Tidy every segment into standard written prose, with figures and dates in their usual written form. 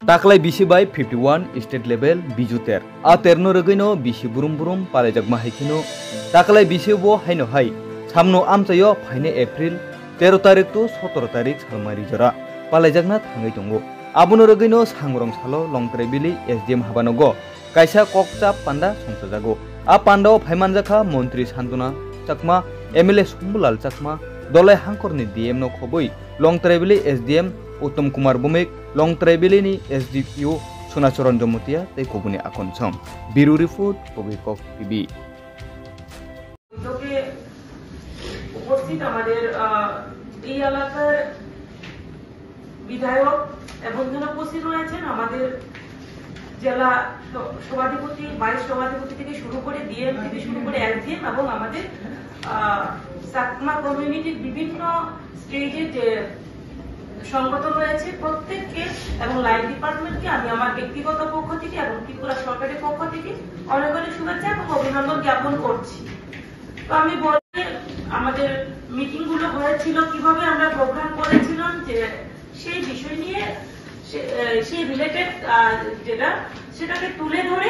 Taklai bisi by 51 state level bijuter. A terno regino bisi burum burum palejak mahikino. Taklai bisi bo haino hai. Samno amsayo haine April 13 tarik to 17 tarik salmari jora. Palejakna thangai tongo. Abono regino sangrong salo long trebili SDM habanogo. Kaisa kokcha panda songsajago. A pandao phaimanjaka Montri Santuna Chakma MLA Sumbulal Chakma Dolai hangkorni DM no khoboi long trebili SDM Uttam Kumar Bumik long trebili ni SDPO Sunachoran Jomotia tei kobuni akon som Biru Report Kobikok TV উপস্থিত আমাদের এই এলাকার বিধায়ক এবং যারা উপস্থিত রয়েছেন আমাদের জেলা সভাধিপতি ভাইস সভাধিপতি থেকে শুরু করে ডিএম থেকে শুরু করে এসডিএম এবং আমাদের সাকমা কমিউনিটির বিভিন্ন স্টেজে যে সংগঠন রয়েছে প্রত্যেককে এবং লাইফ ডিপার্টমেন্টকে আমি আমার ব্যক্তিগত পক্ষ থেকে এবং ত্রিপুরা সরকারের পক্ষ থেকে অনেক অনেক শুভেচ্ছা এবং অভিনন্দন জ্ঞাপন করছি। তো আমি বলি আমাদের মিটিং গুলো হয়েছিল কিভাবে আমরা প্রোগ্রাম করেছিলাম যে সেই বিষয় নিয়ে সেই রিলেটেড যেটা সেটাকে তুলে ধরে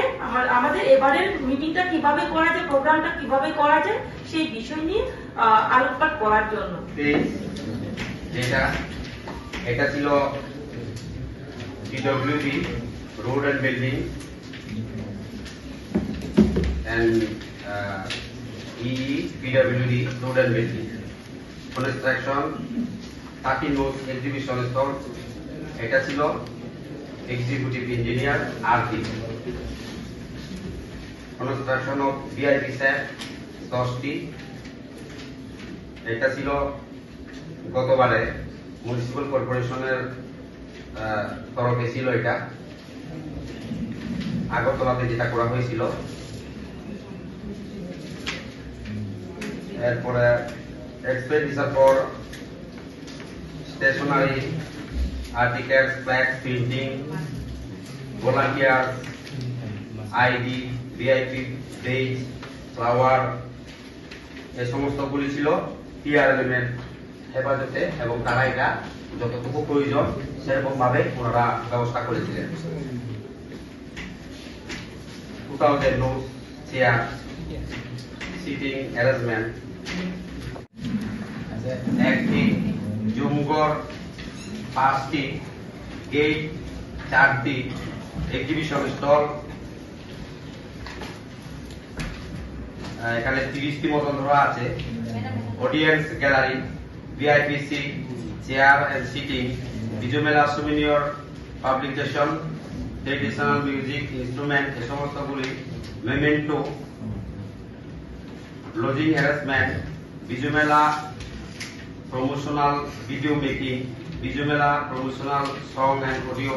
আমাদের এবারের মিটিংটা কিভাবে করা যায় প্রোগ্রামটা কিভাবে করা যায় সেই বিষয় নিয়ে আলোকপাত করার জন্য এটা ছিল PWD রোড এন্ড বিল্ডিং এন্ড PWD road and building construction 13 note exhibition stall এটা ছিল executive engineer RT construction of VIP স্যাট 10টি এটা ছিল গতবারে মিউনিসিপাল কর্পোরেশনের তরফে ছিল এটা আগরতলাতে যেটা করা হয়েছিল এরপরে expenditure for stationery articles flex printing volunteer ID VIP days flower এই সমস্তগুলি ছিল টিআরএম এর হেফাজতে এবং তারা এটা যতটুকু প্রয়োজন সেরকম ভাবে ওনারা ব্যবস্থা করেছিলেন। 2000 নোট চেয়ার সিটিং অ্যারেঞ্জমেন্ট একটি জুমঘর 5টি গেট 4টি এক্সিবিশন স্টল এখানে 30টি মতন ধরা আছে audience gallery VIP seat, chair and seating, Bijumela souvenir publication, traditional music instrument, esomostoguলি, memento, lodging harassment, Bijumela promotional video making, Bijumela promotional song and audio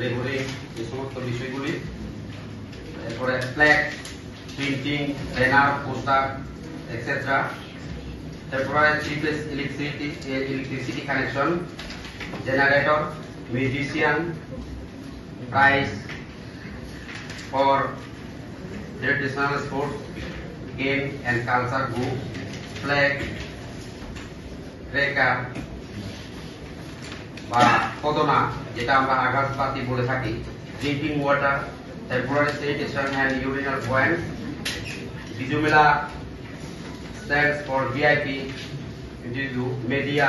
recording, esomosto বিষয়গুলি, এরপরে flag, printing, banner, poster, etc. cheapest electricity connection, generator, musician, prize for traditional sports, game and culture group, flag, cracker, বা পদনা যেটা আমরা আকাশবাতি বলে থাকি, drinking water, temporary sanitation and urinal points, Bijumela stands for VIP, media,